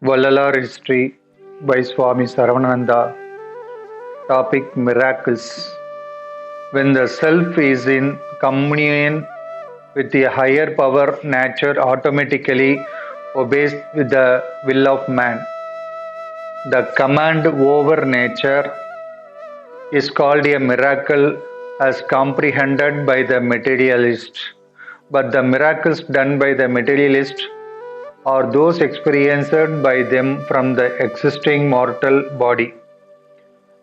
Vallalar History by Swami Saravananda. Topic Miracles. When the self is in communion with the higher power, nature automatically obeys with the will of man. The command over nature is called a miracle as comprehended by the materialist. But the miracles done by the materialist are those experienced by them from the existing mortal body.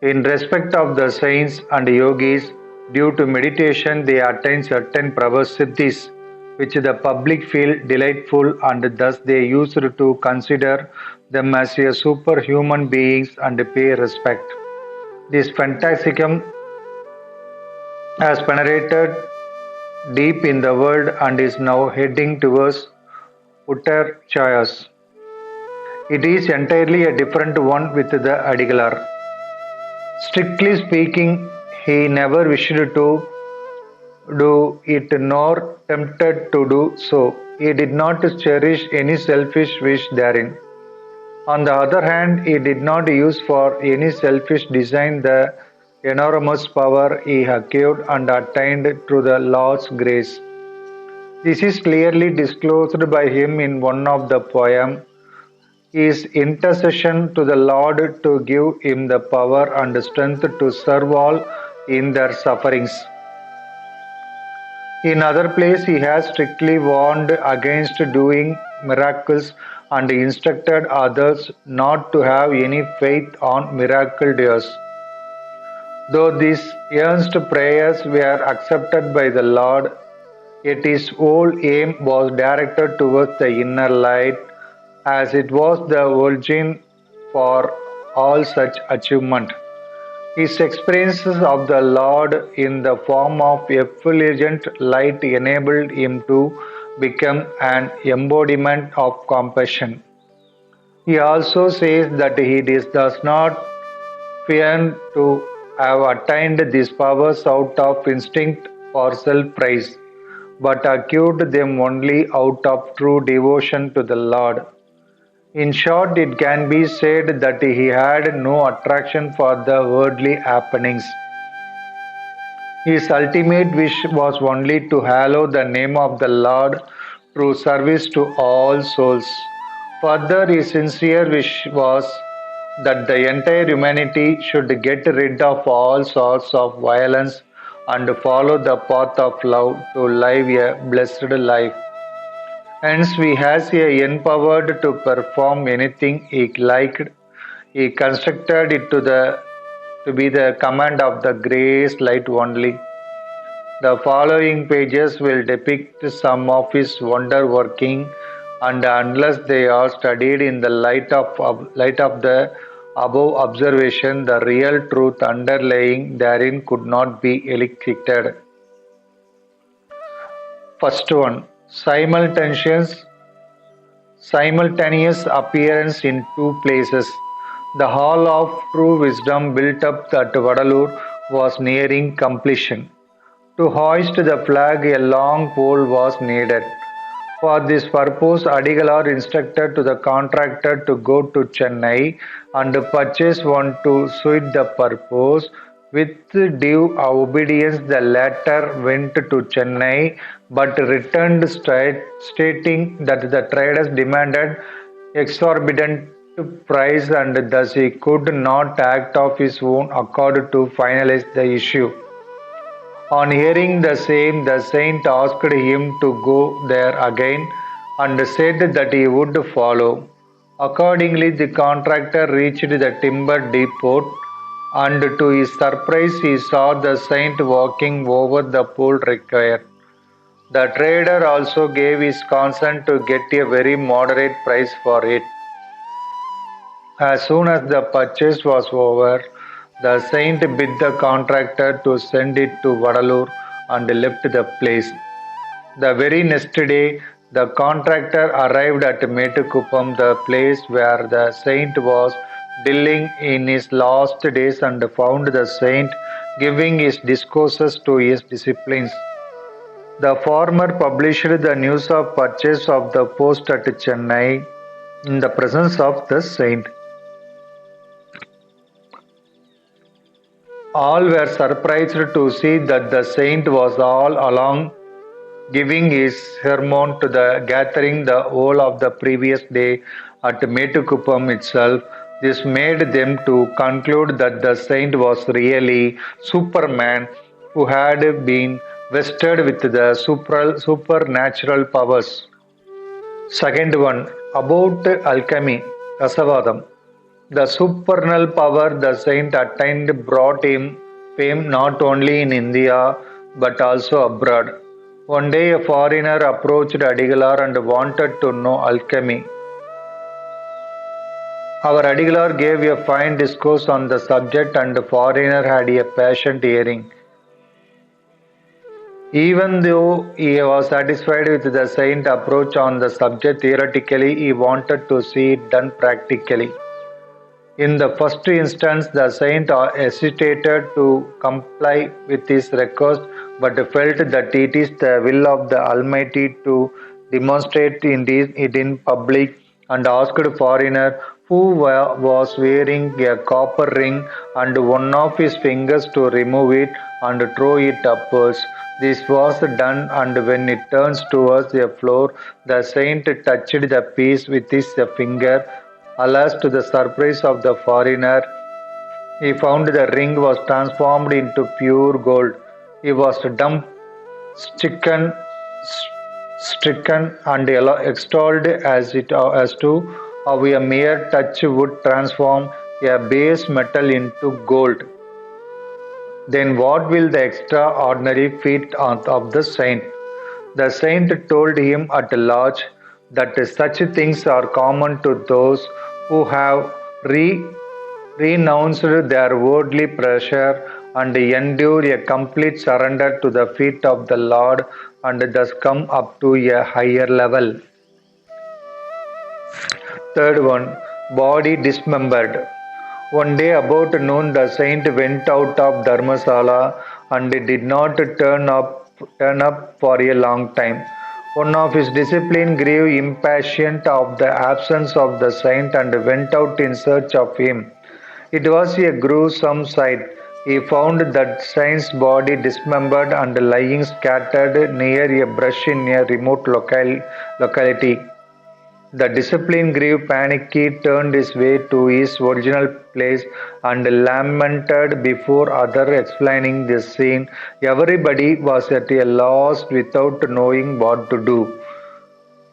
In respect of the saints and yogis, due to meditation they attain certain pravasiddhis, which the public feel delightful, and thus they used to consider them as a superhuman beings and pay respect. This fantasticum has penetrated deep in the world and is now heading towards utter chaos. It is entirely a different one with the Adigalar. Strictly speaking, he never wished to do it nor tempted to do so. He did not cherish any selfish wish therein. On the other hand, he did not use for any selfish design the enormous power he acquired and attained through the Lord's grace. This is clearly disclosed by him in one of the poems, his intercession to the Lord to give him the power and strength to serve all in their sufferings. In other place, he has strictly warned against doing miracles and instructed others not to have any faith on miracle doers. Though these earnest prayers were accepted by the Lord, yet his whole aim was directed towards the inner light, as it was the origin for all such achievement. His experiences of the Lord in the form of effulgent light enabled him to become an embodiment of compassion. He also says that he does not fear to have attained these powers out of instinct or self-praise, but acquired them only out of true devotion to the Lord. In short, it can be said that he had no attraction for the worldly happenings. His ultimate wish was only to hallow the name of the Lord through service to all souls. Further, his sincere wish was that the entire humanity should get rid of all sorts of violence and follow the path of love to live a blessed life. Hence, we has a empowered to perform anything he liked. He constructed it to be the command of the grace light only. The following pages will depict some of his wonder working, and unless they are studied in the light of the above observation, the real truth underlying therein could not be elicited. First one, simultaneous appearance in two places. The hall of true wisdom built up at Vallalar was nearing completion. To hoist the flag, a long pole was needed. For this purpose, Adigalar instructed to the contractor to go to Chennai and purchase one to suit the purpose. With due obedience, the latter went to Chennai but returned stating that the traders demanded exorbitant price and thus he could not act of his own accord to finalize the issue. On hearing the same, the saint asked him to go there again and said that he would follow. Accordingly, the contractor reached the timber depot, and to his surprise, he saw the saint walking over the pole required. The trader also gave his consent to get a very moderate price for it. As soon as the purchase was over, the saint bid the contractor to send it to Vallalar and left the place. The very next day, the contractor arrived at Metukuppam, the place where the saint was dwelling in his last days, and found the saint giving his discourses to his disciples. The former published the news of purchase of the post at Chennai. in the presence of the saint. All were surprised to see that the saint was all along giving his sermon to the gathering the whole of the previous day at Metukupam itself. This made them to conclude that the saint was really Superman who had been vested with the supernatural powers. Second one, about alchemy, Rasavadam. The supernal power the saint attained brought him fame not only in India but also abroad. One day a foreigner approached Adigalar and wanted to know alchemy. Our Adigalar gave a fine discourse on the subject and the foreigner had a patient hearing. Even though he was satisfied with the saint approach on the subject theoretically, he wanted to see it done practically. In the first instance, the saint hesitated to comply with his request, but felt that it is the will of the Almighty to demonstrate it in public, and asked a foreigner who was wearing a copper ring and one of his fingers to remove it and throw it upwards. This was done, and when it turns towards the floor, the saint touched the piece with his finger. Alas, to the surprise of the foreigner, he found the ring was transformed into pure gold. He was dumb, stricken, stricken and extolled as to how a mere touch would transform a base metal into gold. Then what will the extraordinary feat of the saint? The saint told him at large that such things are common to those who have renounced their worldly pleasure and endure a complete surrender to the feet of the Lord and thus come up to a higher level. Third one, body dismembered. One day about noon the saint went out of Dharmasala and did not turn up for a long time. One of his disciples grew impatient of the absence of the saint and went out in search of him. It was a gruesome sight. He found that saint's body dismembered and lying scattered near a brush in a remote locality. The discipline grew panicky, turned his way to his original place, and lamented before others explaining this scene. Everybody was at a loss without knowing what to do.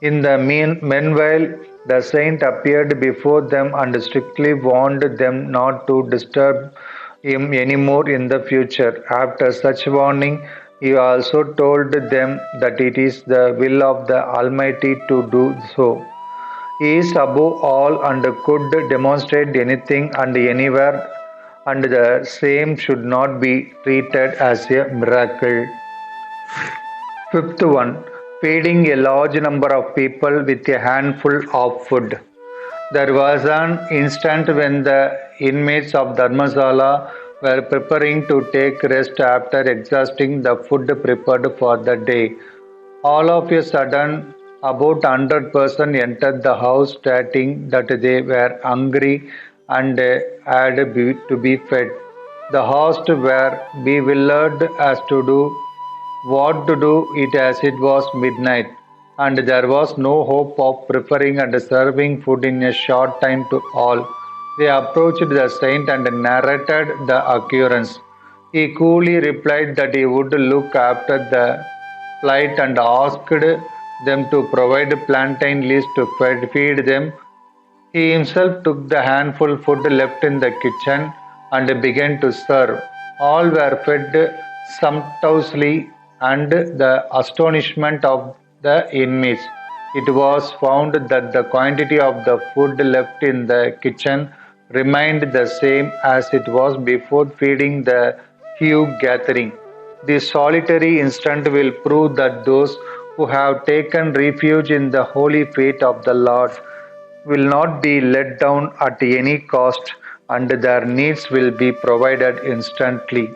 In the meanwhile, the saint appeared before them and strictly warned them not to disturb him anymore in the future. After such warning, he also told them that it is the will of the Almighty to do so. He is above all and could demonstrate anything and anywhere, and the same should not be treated as a miracle. Fifth one, feeding a large number of people with a handful of food. There was an instant when the inmates of Dharmasala were preparing to take rest after exhausting the food prepared for the day. All of a sudden, about 100 persons entered the house stating that they were hungry and had to be fed. The hosts were bewildered as to do what to do it as it was midnight, and there was no hope of preparing and serving food in a short time to all. They approached the saint and narrated the occurrence. He coolly replied that he would look after the plight and asked them to provide plantain leaves to feed them. He himself took the handful of food left in the kitchen and began to serve. All were fed sumptuously, and the astonishment of the inmates. It was found that the quantity of the food left in the kitchen remained the same as it was before feeding the huge gathering. This solitary instant will prove that those who have taken refuge in the holy faith of the Lord will not be let down at any cost, and their needs will be provided instantly.